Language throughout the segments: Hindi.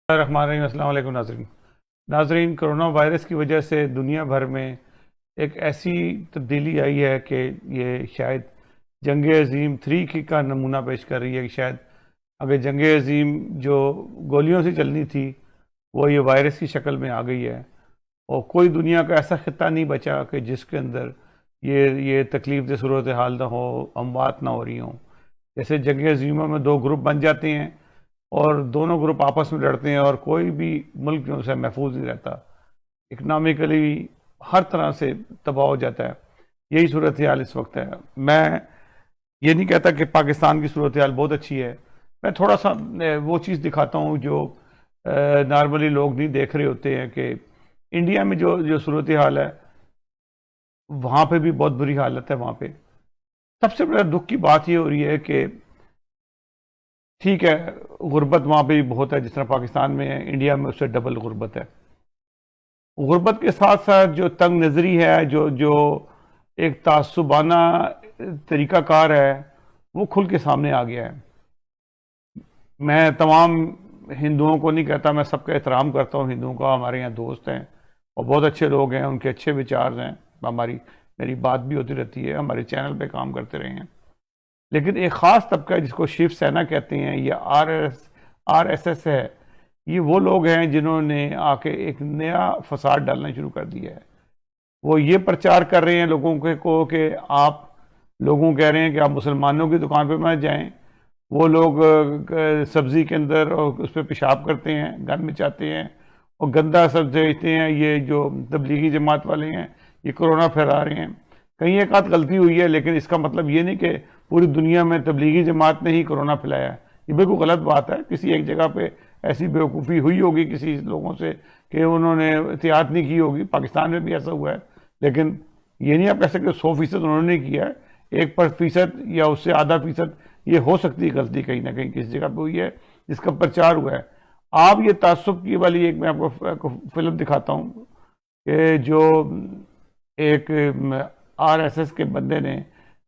अस्सलाम वालेकुम नाज़रीन, कोरोना वायरस की वजह से दुनिया भर में एक ऐसी तब्दीली आई है कि ये शायद जंग अज़ीम 3 का नमूना पेश कर रही है कि शायद अगर जंग अज़ीम जो गोलियों से चलनी थी वो ये वायरस की शक्ल में आ गई है। और कोई दुनिया का ऐसा खित्ता नहीं बचा कि जिसके अंदर ये तकलीफ दे सूरत हाल ना हो, अमवात ना हो रही हों। जैसे जंग अज़ीमों में 2 ग्रुप बन जाते हैं और दोनों ग्रुप आपस में लड़ते हैं और कोई भी मुल्क जो है महफूज नहीं रहता, इकनॉमिकली हर तरह से तबाह हो जाता है। यही सूरत हाल इस वक्त है। मैं ये नहीं कहता कि पाकिस्तान की सूरत हाल बहुत अच्छी है, मैं थोड़ा सा वो चीज़ दिखाता हूँ जो नॉर्मली लोग नहीं देख रहे होते हैं कि इंडिया में जो जो सूरत हाल है वहाँ पे भी बहुत बुरी हालत है। वहाँ पे सबसे बड़ा दुख की बात ये हो रही है कि ठीक है, गुर्बत वहाँ पे भी बहुत है, जिस तरह पाकिस्तान में है, इंडिया में उससे डबल गुर्बत है। गुर्बत के साथ साथ जो तंग नज़री है, जो जो एक तासुबाना तरीक़ाकार है, वो खुल के सामने आ गया है। मैं तमाम हिंदुओं को नहीं कहता, मैं सबका एहतराम करता हूँ हिंदुओं का। हमारे यहाँ दोस्त हैं और बहुत अच्छे लोग हैं, उनके अच्छे विचार हैं, मेरी बात भी होती रहती है, हमारे चैनल पे काम करते रहे हैं। लेकिन एक ख़ास तबका है जिसको शिवसेना कहते हैं या RSS है, ये वो लोग हैं जिन्होंने आके एक नया फसाद डालना शुरू कर दिया है। वो ये प्रचार कर रहे हैं लोगों को कि आप लोगों कह रहे हैं कि आप मुसलमानों की दुकान पे मत जाएं। वो लोग सब्ज़ी के अंदर और उस पर पेशाब करते हैं, गंद मचाते हैं और गंदा सब भेजते हैं। ये जो तबलीगी जमात वाले हैं ये कोरोना फैला रहे हैं। कहीं एक आध गलती हुई है, लेकिन इसका मतलब ये नहीं कि पूरी दुनिया में तबलीगी जमात ने ही कोरोना फैलाया है। ये बिल्कुल गलत बात है। किसी एक जगह पे ऐसी बेवकूफ़ी हुई होगी किसी लोगों से कि उन्होंने एहतियात नहीं की होगी। पाकिस्तान में भी ऐसा हुआ है, लेकिन ये नहीं आप कह सकते 100% उन्होंने किया है। 1% या उससे आधा फीसद ये हो सकती है गलती कहीं ना कहीं किसी जगह पे हुई है जिसका प्रचार हुआ है। आप ये तासुब की वाली एक मैं आपको फिल्म दिखाता हूँ कि जो एक RSS के बंदे ने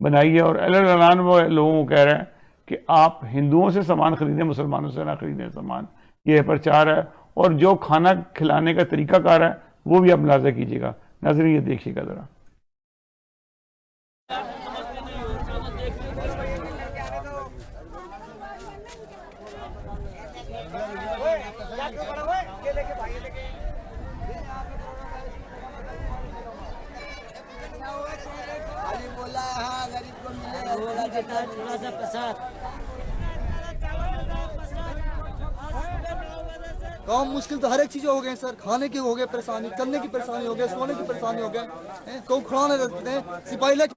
बनाई है और ऐलान वो लोगों को कह रहा है कि आप हिंदुओं से सामान खरीदें, मुसलमानों से ना खरीदें सामान। ये प्रचार है और जो खाना खिलाने का तरीकाकार है वो भी आप मुलाज़ा कीजिएगा। नाज़रीन, ये देखिएगा ज़रा। थोड़ा सा प्रसाद काम मुश्किल तो हर एक चीज़ हो गए सर। खाने की हो गए परेशानी, चलने की परेशानी हो गई, सोने की परेशानी हो गए, को खुराने रहते हैं सिपाही लग।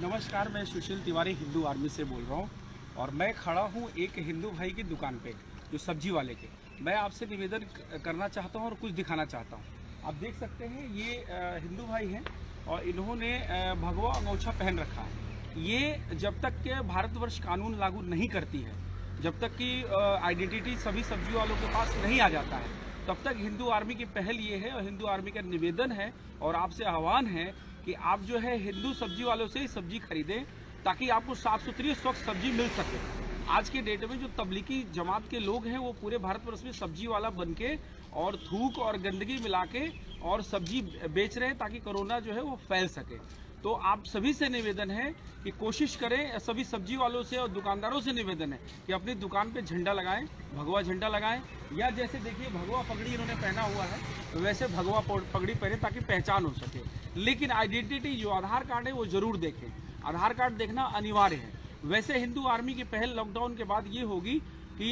नमस्कार, मैं सुशील तिवारी हिंदू आर्मी से बोल रहा हूँ और मैं खड़ा हूँ एक हिंदू भाई की दुकान पे जो सब्जी वाले के। मैं आपसे निवेदन करना चाहता हूँ और कुछ दिखाना चाहता हूँ। आप देख सकते हैं ये हिंदू भाई हैं और इन्होंने भगवा अंगोछा पहन रखा है। ये जब तक के भारतवर्ष कानून लागू नहीं करती है, जब तक कि आइडेंटिटी सभी सब्जी वालों के पास नहीं आ जाता है, तब तक हिंदू आर्मी की पहल ये है और हिंदू आर्मी का निवेदन है और आपसे आह्वान है कि आप जो है हिंदू सब्जी वालों से ही सब्जी खरीदें ताकि आपको साफ सुथरी स्वच्छ सब्जी मिल सके। आज के डेट में जो तबलीगी जमात के लोग हैं वो पूरे भारतवर्ष में सब्जी वाला बनके और थूक और गंदगी मिला के और सब्जी बेच रहे हैं ताकि कोरोना जो है वो फैल सके। तो आप सभी से निवेदन है कि कोशिश करें, सभी सब्जी वालों से और दुकानदारों से निवेदन है कि अपनी दुकान पे झंडा लगाएं, भगवा झंडा लगाएं, या जैसे देखिए भगवा पगड़ी इन्होंने पहना हुआ है तो वैसे भगवा पगड़ी पहने ताकि पहचान हो सके। लेकिन आइडेंटिटी जो आधार कार्ड है वो जरूर देखें, आधार कार्ड देखना अनिवार्य है। वैसे हिंदू आर्मी की पहल लॉकडाउन के बाद ये होगी कि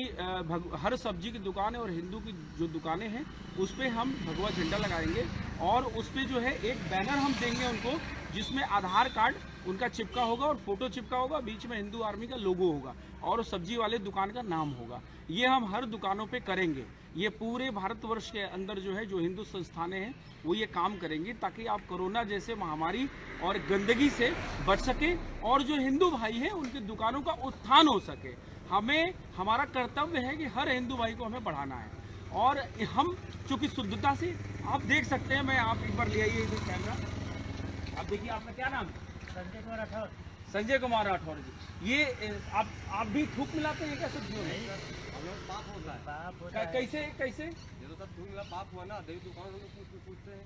हर सब्जी की दुकान है और हिंदू की जो दुकानें हैं उस पर हम भगवा झंडा लगाएंगे और उस पर जो है एक बैनर हम देंगे उनको जिसमें आधार कार्ड उनका चिपका होगा और फोटो चिपका होगा, बीच में हिंदू आर्मी का लोगो होगा और सब्जी वाले दुकान का नाम होगा। ये हम हर दुकानों पे करेंगे। ये पूरे भारतवर्ष के अंदर जो है जो हिंदू संस्थानें हैं वो ये काम करेंगी ताकि आप कोरोना जैसे महामारी और गंदगी से बच सके और जो हिंदू भाई हैं उनकी दुकानों का उत्थान हो सके। हमारा कर्तव्य है कि हर हिंदू भाई को हमें बढ़ाना है और हम चूंकि शुद्धता से आप देख सकते हैं। मैं आप एक बार ले आइए इधर कैमरा, आप देखिए आपका क्या नाम है? संजय कुमार राठौर जी। ये आप भी थूक मिलाते हैं क्या सब्जियों में? पाप होता है। पाप होता है। कैसे कैसे? ये तो सब थूक मिला पाप हुआ ना, देवी दुकान हम लोग पूछते हैं,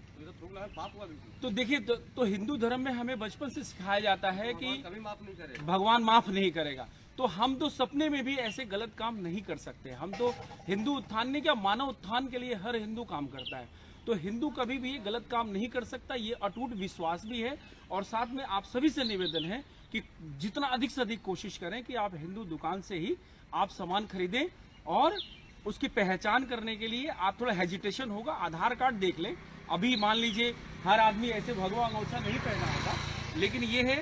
तो ये तो थूक मिला पाप हुआ बिल्कुल। तो देखिए, तो हिंदू धर्म में हमें बचपन से सिखाया जाता है कि भगवान कभी माफ नहीं करे। भगवान माफ नहीं करेगा। तो हम तो सपने में भी ऐसे गलत काम नहीं कर सकते। हम तो हिंदू उत्थान ने क्या, मानव उत्थान के लिए हर हिंदू काम करता है। तो हिंदू कभी भी ये गलत काम नहीं कर सकता, ये अटूट विश्वास भी है। और साथ में आप सभी से निवेदन है कि जितना अधिक से अधिक कोशिश करें कि आप हिंदू दुकान से ही आप सामान खरीदें। और उसकी पहचान करने के लिए आप थोड़ा हेजिटेशन होगा, आधार कार्ड देख लें। अभी मान लीजिए हर आदमी ऐसे भगवा अंगोछा नहीं पहना होगा, लेकिन ये है,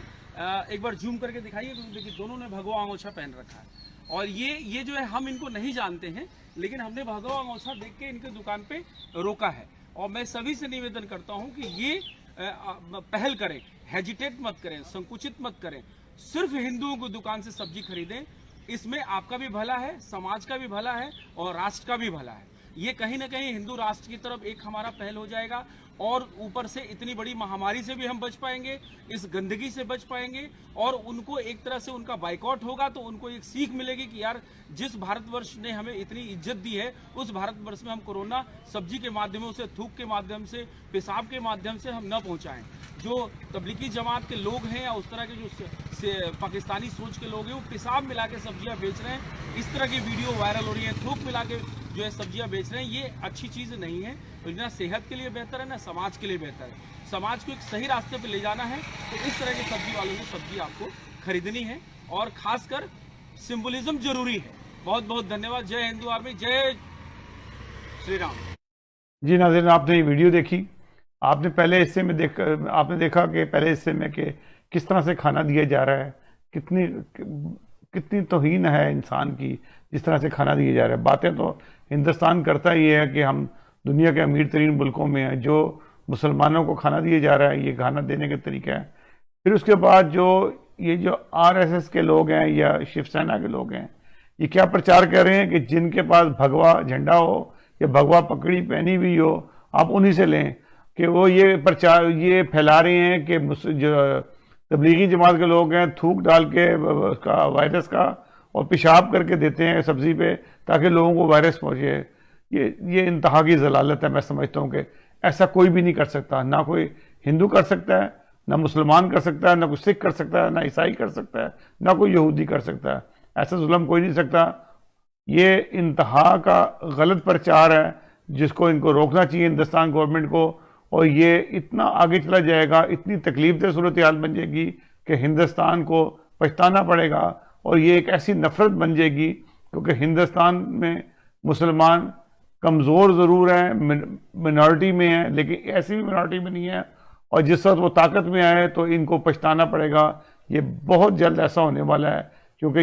एक बार जूम करके दिखाइए, देखिए दोनों ने भगवा अंगोछा पहन रखा है। और ये जो है, हम इनको नहीं जानते हैं, लेकिन हमने भगवा अंगोछा देख के इनके दुकान पे रोका है। और मैं सभी से निवेदन करता हूं कि ये पहल करें, हेजिटेट मत करें, संकुचित मत करें, सिर्फ हिंदुओं की दुकान से सब्जी खरीदें। इसमें आपका भी भला है, समाज का भी भला है और राष्ट्र का भी भला है। ये कहीं ना कहीं हिंदू राष्ट्र की तरफ एक हमारा पहल हो जाएगा। और ऊपर से इतनी बड़ी महामारी से भी हम बच पाएंगे, इस गंदगी से बच पाएंगे। और उनको एक तरह से उनका बाइकआउट होगा तो उनको एक सीख मिलेगी कि यार, जिस भारतवर्ष ने हमें इतनी इज्जत दी है, उस भारतवर्ष में हम कोरोना सब्जी के माध्यमों से, थूक के माध्यम से, पेशाब के माध्यम से हम न पहुंचाएं। जो तबलीगी जमात के लोग हैं या उस तरह के जो पाकिस्तानी सोच के लोग हैं, वो पेशाब मिला के सब्जियां बेच रहे हैं। इस तरह की वीडियो वायरल हो रही है, थूक मिला के जो है सब्जियां बेच रहे हैं। ये अच्छी चीज़ नहीं है, ना सेहत के लिए बेहतर है, ना समाज के लिए बेहतर है। समाज को एक सही रास्ते पे ले जाना है तो इस तरह के सब्जी वालों की सब्जी आपको खरीदनी है। और खासकर सिंबलिज्म जरूरी है। बहुत बहुत धन्यवाद। जय हिंदू आर्मी, जय श्री राम। जी नाज़रीन, आपने ये वीडियो देखी। आपने पहले हिस्से में आपने देखा कि पहले हिस्से में कि किस तरह से खाना दिया जा रहा है, कितनी तौहीन है इंसान की जिस तरह से खाना दिया जा रहा है। बातें तो हिंदुस्तान करता ही है कि हम दुनिया के अमीर तरीन मुल्कों में हैं, जो मुसलमानों को खाना दिया जा रहा है, ये खाना देने का तरीका है। फिर उसके बाद जो RSS के लोग हैं या शिवसेना के लोग हैं, ये क्या प्रचार कर रहे हैं कि जिनके पास भगवा झंडा हो या भगवा पगड़ी पहनी हुई हो, आप उन्हीं से लें। कि वो ये फैला रहे हैं कि जो तबलीगी जमात के लोग हैं, थूक डाल के उसका वायरस का और पेशाब करके देते हैं सब्जी पे ताकि लोगों को वायरस पहुंचे। ये इंतहा की जलालत है। मैं समझता हूँ कि ऐसा कोई भी नहीं कर सकता। ना कोई हिंदू कर सकता है, ना मुसलमान कर सकता है, ना कोई सिख कर सकता है, ना ईसाई कर सकता है, ना कोई यहूदी कर सकता है। ऐसा जुल्म कोई नहीं सकता। ये इंतहा का गलत प्रचार है जिसको इनको रोकना चाहिए हिंदुस्तान गवर्नमेंट को। और ये इतना आगे चला जाएगा, इतनी तकलीफ दे सूरत हाल बन जाएगी कि हिंदुस्तान को पछताना पड़ेगा। और ये एक ऐसी नफरत बन जाएगी, क्योंकि हिंदुस्तान में मुसलमान कमज़ोर ज़रूर हैं, मिनॉरिटी में हैं, लेकिन ऐसी भी मिनॉरिटी में नहीं है। और जिस वक्त वो ताकत में आए तो इनको पछताना पड़ेगा। ये बहुत जल्द ऐसा होने वाला है, क्योंकि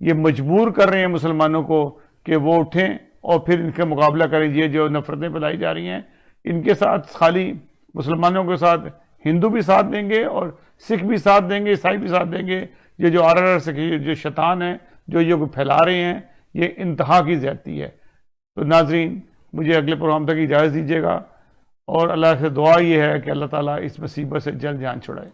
ये मजबूर कर रहे हैं मुसलमानों को कि वो उठें और फिर इनका मुकाबला करें। ये जो नफरतें फैलाई जा रही हैं, इनके साथ खाली मुसलमानों के साथ हिंदू भी साथ देंगे और सिख भी साथ देंगे, ईसाई भी साथ देंगे। ये जो RSS के जो शैतान हैं, जो ये फैला रहे हैं, ये इंतहा की ज़्यादती है। तो नाजरीन, मुझे अगले प्रोग्राम तक इजाज़त दीजिएगा और अल्लाह से दुआ ये है कि अल्लाह ताला इस मुसीबत से जल्द जान छुड़ाए।